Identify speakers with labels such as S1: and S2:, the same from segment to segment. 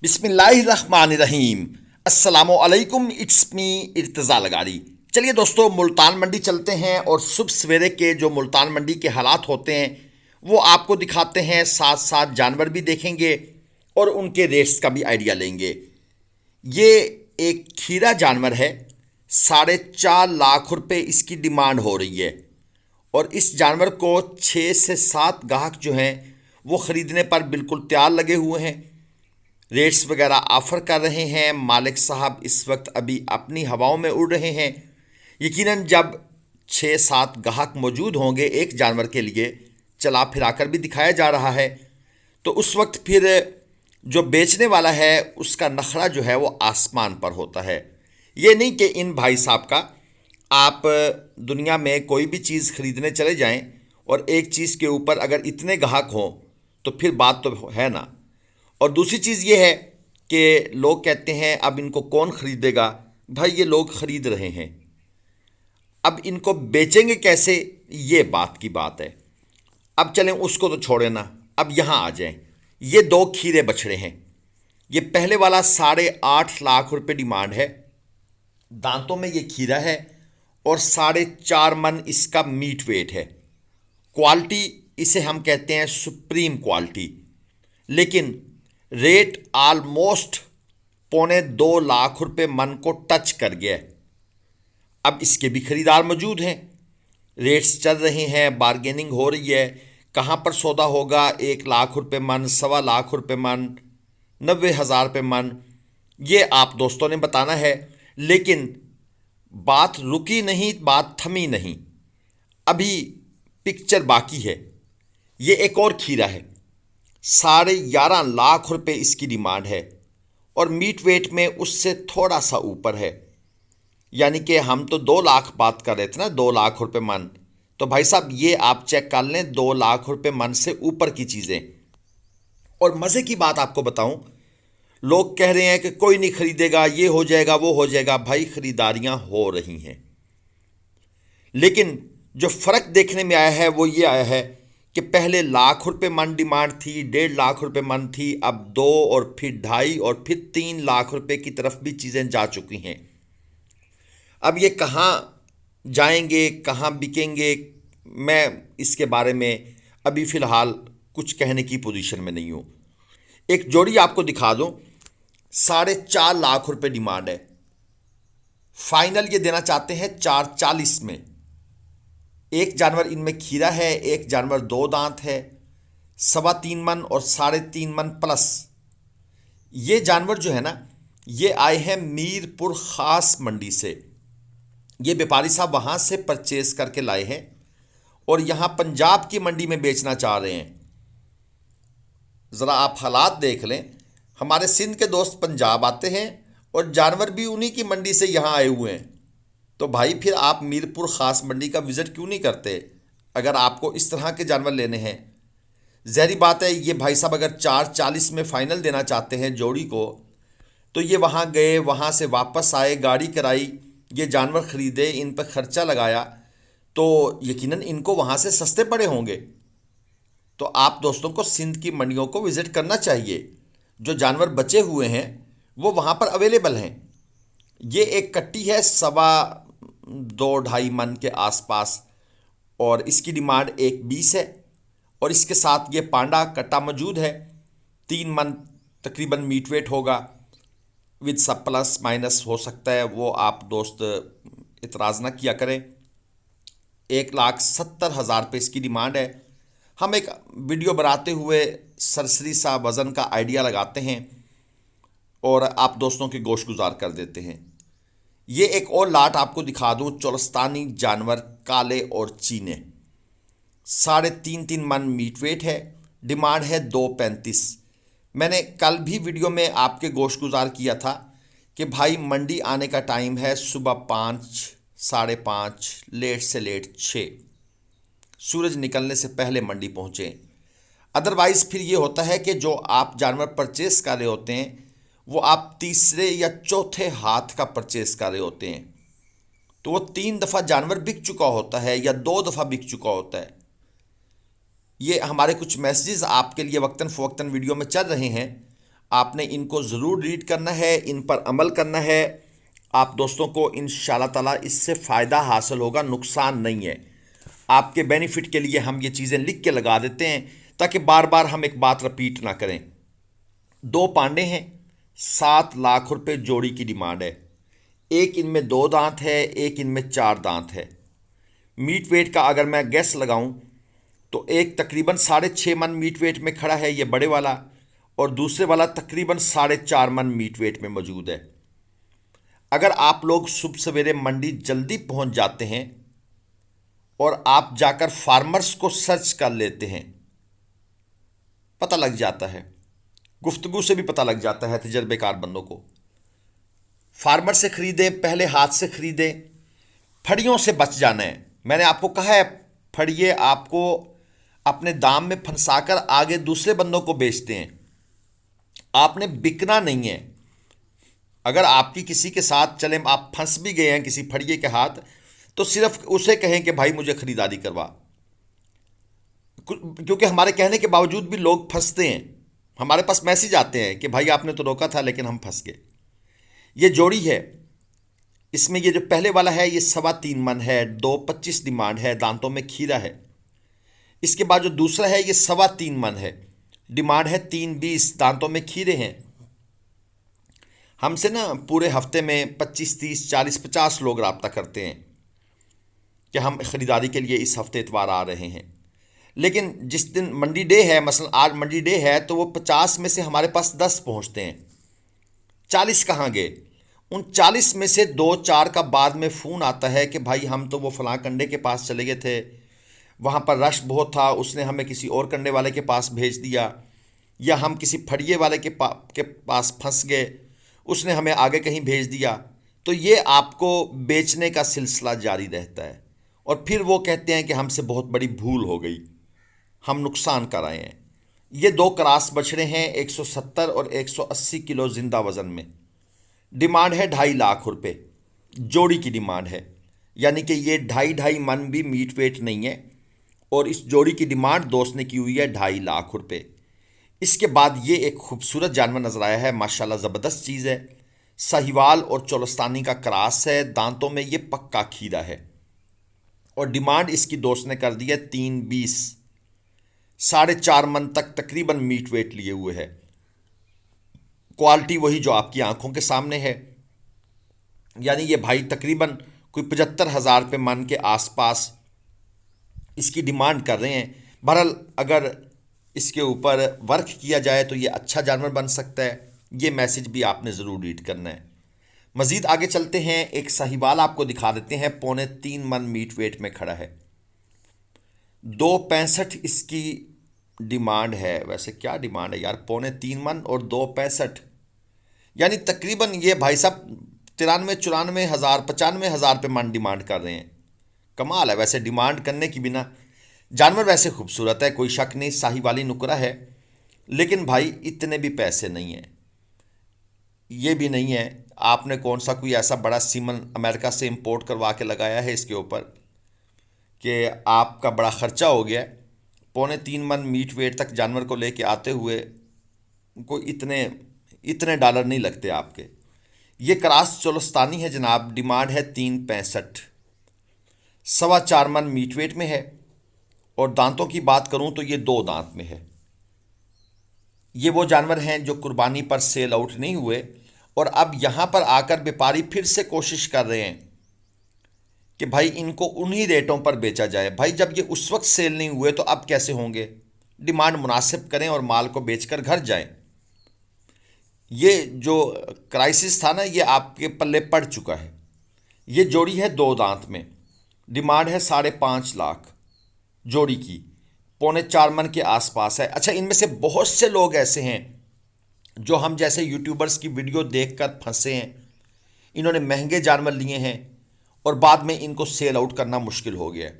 S1: बिस्मिल्लाहिर्रहमानिर्रहीम। अस्सलामुअलैकुम। It's me Irtaza Lagari. चलिए दोस्तों, मुल्तान मंडी चलते हैं और सुबह सवेरे के जो मुल्तान मंडी के हालात होते हैं वो आपको दिखाते हैं, साथ साथ जानवर भी देखेंगे और उनके रेट्स का भी आइडिया लेंगे। ये एक खीरा जानवर है, 4.5 लाख रुपए इसकी डिमांड हो रही है और इस जानवर को 6 से 7 गाहक जो हैं वो ख़रीदने पर बिल्कुल तैयार लगे हुए हैं। रेट्स वगैरह ऑफ़र कर रहे हैं। मालिक साहब इस वक्त अभी अपनी हवाओं में उड़ रहे हैं। यकीनन जब 6-7 गाहक मौजूद होंगे एक जानवर के लिए, चला फिरा कर भी दिखाया जा रहा है, तो उस वक्त फिर जो बेचने वाला है उसका नखरा जो है वो आसमान पर होता है। ये नहीं कि इन भाई साहब का आप दुनिया में कोई भी चीज़ ख़रीदने चले जाएं और एक चीज़ के ऊपर अगर इतने गाहक हों तो फिर बात तो है ना। और दूसरी चीज़ ये है कि लोग कहते हैं अब इनको कौन ख़रीदेगा। भाई ये लोग ख़रीद रहे हैं, अब इनको बेचेंगे कैसे, ये बात की बात है। अब चलें उसको तो छोड़े ना, अब यहाँ आ जाएं। ये 2 खीरे बछड़े हैं। ये पहले वाला 8.5 लाख रुपए डिमांड है। दांतों में ये खीरा है और 4.5 मन इसका मीट वेट है। क्वालिटी इसे हम कहते हैं सुप्रीम क्वालिटी। लेकिन रेट ऑलमोस्ट 2.25 लाख रुपए मन को टच कर गया है। अब इसके भी खरीदार मौजूद हैं, रेट्स चल रहे हैं, बारगेनिंग हो रही है। कहाँ पर सौदा होगा 1 लाख रुपए मन, 1.25 लाख रुपए मन, 90,000 रुपये मन, ये आप दोस्तों ने बताना है। लेकिन बात रुकी नहीं, बात थमी नहीं, अभी पिक्चर बाकी है। ये एक और खीरा है, 11.5 लाख रुपए इसकी डिमांड है और मीट वेट में उससे थोड़ा सा ऊपर है। यानी कि हम तो 2 लाख बात कर रहे थे ना, 2 लाख रुपए मन, तो भाई साहब ये आप चेक कर लें, 2 लाख रुपए मन से ऊपर की चीज़ें। और मज़े की बात आपको बताऊं, लोग कह रहे हैं कि कोई नहीं खरीदेगा, ये हो जाएगा वो हो जाएगा। भाई खरीदारियां हो रही हैं, लेकिन जो फ़र्क देखने में आया है वो ये आया है कि पहले लाख रुपए मन डिमांड थी, 1.5 लाख रुपए मन थी, अब 2 और फिर 2.5 और फिर 3 लाख रुपए की तरफ भी चीज़ें जा चुकी हैं। अब ये कहाँ जाएंगे, कहाँ बिकेंगे, मैं इसके बारे में अभी फ़िलहाल कुछ कहने की पोजीशन में नहीं हूँ। एक जोड़ी आपको दिखा दूँ, 4.5 लाख रुपए डिमांड है। फाइनल ये देना चाहते हैं 4.40 में। एक जानवर इनमें खीरा है, एक जानवर 2 दांत है, 3.25 मन और 3.5 मन प्लस। ये जानवर जो है ना, ये आए हैं मीरपुर ख़ास मंडी से। ये व्यापारी साहब वहाँ से परचेज़ करके लाए हैं और यहाँ पंजाब की मंडी में बेचना चाह रहे हैं। ज़रा आप हालात देख लें, हमारे सिंध के दोस्त पंजाब आते हैं और जानवर भी उन्हीं की मंडी से यहाँ आए हुए हैं। तो भाई फिर आप मीरपुर ख़ास मंडी का विज़िट क्यों नहीं करते अगर आपको इस तरह के जानवर लेने हैं। ज़ाहिर बात है, ये भाई साहब अगर 4.40 में फ़ाइनल देना चाहते हैं जोड़ी को, तो ये वहाँ गए, वहाँ से वापस आए, गाड़ी कराई, ये जानवर ख़रीदे, इन पर ख़र्चा लगाया, तो यकीनन इनको वहाँ से सस्ते पड़े होंगे। तो आप दोस्तों को सिंध की मंडियों को विज़िट करना चाहिए। जो जानवर बचे हुए हैं वो वहाँ पर अवेलेबल हैं। ये एक कट्टी है 2.25 मन के आसपास और इसकी डिमांड 1.20 है और इसके साथ ये पांडा कट्टा मौजूद है। 3 मन तकरीबन मीट वेट होगा, विद सब प्लस माइनस हो सकता है, वो आप दोस्त इतराज़ ना किया करें। 1,70,000 रुपये इसकी डिमांड है। हम एक वीडियो बनाते हुए सरसरी सा वज़न का आइडिया लगाते हैं और आप दोस्तों के गोश गुजार कर देते हैं। ये एक और लाट आपको दिखा दूँ, चोलस्तानी जानवर काले और चीने, 3.5 मन मीट वेट है, डिमांड है 2.35। मैंने कल भी वीडियो में आपके गोश गुजार किया था कि भाई मंडी आने का टाइम है सुबह 5, 5:30, लेट से लेट 6, सूरज निकलने से पहले मंडी पहुँचें। अदरवाइज़ फिर ये होता है कि जो आप जानवर परचेज़ कर रहे होते हैं वो आप तीसरे या चौथे हाथ का परचेज़ कर रहे होते हैं, तो वो 3 दफ़ा जानवर बिक चुका होता है या 2 दफ़ा बिक चुका होता है। ये हमारे कुछ मैसेजेस आपके लिए वक्तन फ़वक्तन वीडियो में चल रहे हैं, आपने इनको ज़रूर रीड करना है, इन पर अमल करना है। आप दोस्तों को इंशाल्लाह ताला इससे फ़ायदा हासिल होगा, नुकसान नहीं है। आपके बेनिफिट के लिए हम ये चीज़ें लिख के लगा देते हैं ताकि बार बार हम एक बात रिपीट ना करें। दो पांडे हैं, 7 लाख रुपए जोड़ी की डिमांड है। एक इनमें 2 दांत है, एक इनमें 4 दांत है। मीट वेट का अगर मैं गैस लगाऊं तो एक तकरीबन 6.5 मन मीट वेट में खड़ा है, ये बड़े वाला, और दूसरे वाला तकरीबन 4.5 मन मीट वेट में मौजूद है। अगर आप लोग सुबह सवेरे मंडी जल्दी पहुंच जाते हैं और आप जाकर फार्मर्स को सर्च कर लेते हैं, पता लग जाता है, गुफ्तगू से भी पता लग जाता है तजर्बेकार बंदों को। फार्मर से खरीदें, पहले हाथ से खरीदें, फड़ियों से बच जाना है। मैंने आपको कहा है फड़िए आपको अपने दाम में फंसाकर आगे दूसरे बंदों को बेचते हैं, आपने बिकना नहीं है। अगर आपकी किसी के साथ चले, आप फंस भी गए हैं किसी फड़िए के हाथ, तो सिर्फ उसे कहें कि भाई मुझे खरीदारी करवा, क्योंकि हमारे कहने के बावजूद भी लोग फंसते हैं। हमारे पास मैसेज आते हैं कि भाई आपने तो रोका था लेकिन हम फंस गए। ये जोड़ी है, इसमें ये जो पहले वाला है ये 3.25 मन है, 2.25 डिमांड है, दांतों में खीरा है। इसके बाद जो दूसरा है ये 3.25 मन है, डिमांड है 3.20, दांतों में खीरे हैं। हमसे ना पूरे हफ्ते में 25, 30, 40, 50 लोग रब्ता करते हैं कि हम ख़रीदारी के लिए इस हफ्ते इतवार आ रहे हैं। लेकिन जिस दिन मंडी डे है, मसलन आज मंडी डे है, तो वो 50 में से हमारे पास 10 पहुंचते हैं, 40 कहाँ गए? उन 40 में से 2-4 का बाद में फ़ोन आता है कि भाई हम तो वो फलां कंडे के पास चले गए थे, वहाँ पर रश बहुत था, उसने हमें किसी और कंडे वाले के पास भेज दिया, या हम किसी फड़िए वाले के पास फंस गए, उसने हमें आगे कहीं भेज दिया। तो ये आपको बेचने का सिलसिला जारी रहता है, और फिर वो कहते हैं कि हमसे बहुत बड़ी भूल हो गई, हम नुकसान कर आए हैं। ये 2 क्रॉस बछड़े हैं, 170 और 180 किलो जिंदा वज़न में। डिमांड है 2.5 लाख रुपए, जोड़ी की डिमांड है, यानी कि ये 2.5 मन भी मीट वेट नहीं है। और इस जोड़ी की डिमांड दोस्त ने की हुई है 2.5 लाख रुपए। इसके बाद ये एक खूबसूरत जानवर नज़र आया है, माशाल्लाह ज़बरदस्त चीज़ है। साहिवाल और चोलस्तानी का क्रॉस है, दांतों में ये पक्का खीरा है, और डिमांड इसकी दोस्त ने कर दी है 3.20, 4.5 मन तक तकरीबन मीट वेट लिए हुए है। क्वालिटी वही जो आपकी आंखों के सामने है, यानी ये भाई तकरीबन कोई 75,000 रुपये मन के आसपास इसकी डिमांड कर रहे हैं। बहरहाल अगर इसके ऊपर वर्क किया जाए तो ये अच्छा जानवर बन सकता है। ये मैसेज भी आपने ज़रूर रीड करना है। मज़ीद आगे चलते हैं, एक साहिवाल आपको दिखा देते हैं, 3.25 मन मीट वेट में खड़ा है, 2.65 इसकी डिमांड है। वैसे क्या डिमांड है यार, 3.25 मन और 2.65, यानी तकरीबन ये भाई साहब 93-94 हज़ार 95 हज़ार रुपये मन डिमांड कर रहे हैं। कमाल है वैसे डिमांड करने की बिना। जानवर वैसे खूबसूरत है, कोई शक नहीं, साहिवाली नुकरा है, लेकिन भाई इतने भी पैसे नहीं हैं। ये भी नहीं है आपने कौन सा कोई ऐसा बड़ा सीमन अमेरिका से इंपोर्ट करवा के लगाया है इसके ऊपर कि आपका बड़ा ख़र्चा हो गया। 3.25 मन मीट वेट तक जानवर को लेके आते हुए कोई इतने डॉलर नहीं लगते आपके। ये क्रॉस चोलस्तानी है जनाब, डिमांड है 3.65, 4.25 मन मीट वेट में है, और दांतों की बात करूं तो ये 2 दांत में है। ये वो जानवर हैं जो कुर्बानी पर सेल आउट नहीं हुए, और अब यहाँ पर आकर व्यापारी फिर से कोशिश कर रहे हैं कि भाई इनको उन्हीं रेटों पर बेचा जाए। भाई जब ये उस वक्त सेल नहीं हुए तो अब कैसे होंगे? डिमांड मुनासिब करें और माल को बेचकर घर जाएं। ये जो क्राइसिस था ना, ये आपके पल्ले पड़ चुका है। ये जोड़ी है 2 दांत में, डिमांड है 5.5 लाख जोड़ी की, 3.25 मन के आसपास है। अच्छा, इनमें से बहुत से लोग ऐसे हैं जो हम जैसे यूट्यूबर्स की वीडियो देखकर फंसे हैं। इन्होंने महंगे जानवर लिए हैं और बाद में इनको सेल आउट करना मुश्किल हो गया है।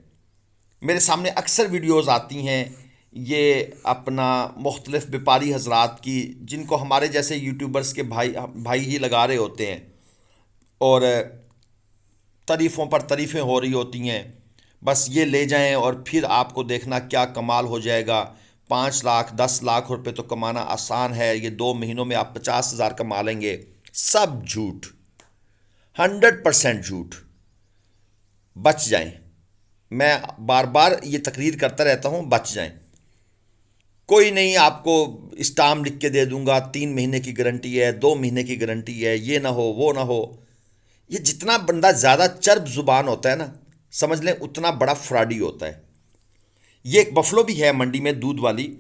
S1: मेरे सामने अक्सर वीडियोस आती हैं ये अपना मुख्तलिफ व्यापारी हजरात की, जिनको हमारे जैसे यूट्यूबर्स के भाई ही लगा रहे होते हैं, और तारीफ़ों पर तारीफ़ें हो रही होती हैं, बस ये ले जाएं और फिर आपको देखना क्या कमाल हो जाएगा, 5 लाख 10 लाख रुपए तो कमाना आसान है, ये 2 महीनों में आप 50,000 कमा लेंगे। सब झूठ, 100% झूठ। बच जाएं। मैं बार बार ये तकरीर करता रहता हूं, बच जाएं। कोई नहीं आपको स्टाम्प लिख के दे दूंगा, 3 महीने की गारंटी है, 2 महीने की गारंटी है, ये ना हो वो ना हो। ये जितना बंदा ज़्यादा चर्ब जुबान होता है ना, समझ लें उतना बड़ा फ्रॉडी होता है। ये एक बफलो भी है मंडी में, दूध वाली,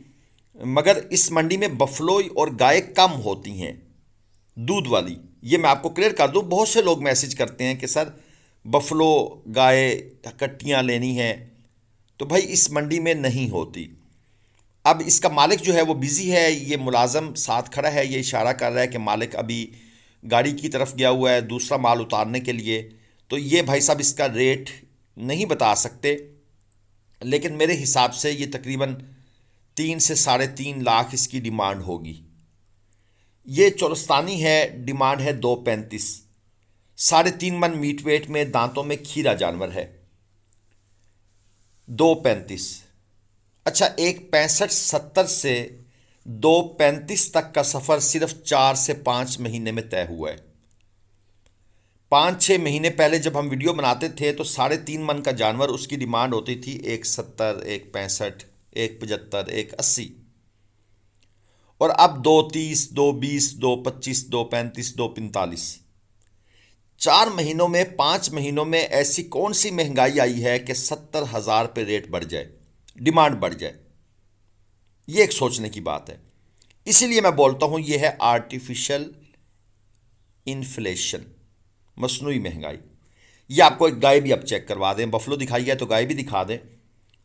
S1: मगर इस मंडी में बफलो और गाय कम होती हैं, दूध वाली। ये मैं आपको क्लियर कर दूं, बहुत से लोग मैसेज करते हैं कि सर बफलो गाय कट्टियाँ लेनी हैं, तो भाई इस मंडी में नहीं होती। अब इसका मालिक जो है वो बिज़ी है, ये मुलाजम साथ खड़ा है, ये इशारा कर रहा है कि मालिक अभी गाड़ी की तरफ गया हुआ है दूसरा माल उतारने के लिए, तो ये भाई साहब इसका रेट नहीं बता सकते, लेकिन मेरे हिसाब से ये तकरीबन 3 से 3.5 लाख इसकी डिमांड होगी। ये चोरस्तानी है, डिमांड है 2.35। 3.5 मन मीट वेट में, दांतों में खीरा जानवर है, 2.35। अच्छा, एक 65-70 से 2.35 तक का सफ़र सिर्फ 4 से 5 महीने में तय हुआ है। 5-6 महीने पहले जब हम वीडियो बनाते थे तो 3.5 मन का जानवर उसकी डिमांड होती थी 1.70, 1.65, 1.75, 1.80, और अब 2.30, 2.20, 2.25, 2.35, 2.45। 4 महीनों में, 5 महीनों में ऐसी कौन सी महंगाई आई है कि 70,000 पे रेट बढ़ जाए, डिमांड बढ़ जाए? ये एक सोचने की बात है। इसीलिए मैं बोलता हूं ये है आर्टिफिशियल इन्फ्लेशन, मसनूई महंगाई। ये आपको एक गाय भी अब चेक करवा दें, बफलो दिखाई है तो गाय भी दिखा दें।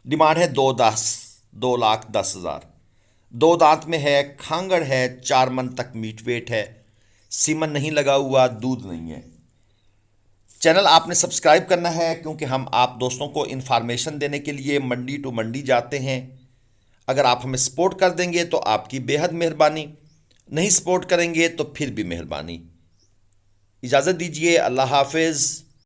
S1: डिमांड है 2,10,000। 2 दांत में है, खांगड़ है, 4 मन तक मीट वेट है, सीमन नहीं लगा हुआ, दूध नहीं है। चैनल आपने सब्सक्राइब करना है, क्योंकि हम आप दोस्तों को इन्फॉर्मेशन देने के लिए मंडी टू मंडी जाते हैं। अगर आप हमें सपोर्ट कर देंगे तो आपकी बेहद मेहरबानी, नहीं सपोर्ट करेंगे तो फिर भी मेहरबानी। इजाज़त दीजिए, अल्लाह हाफिज़।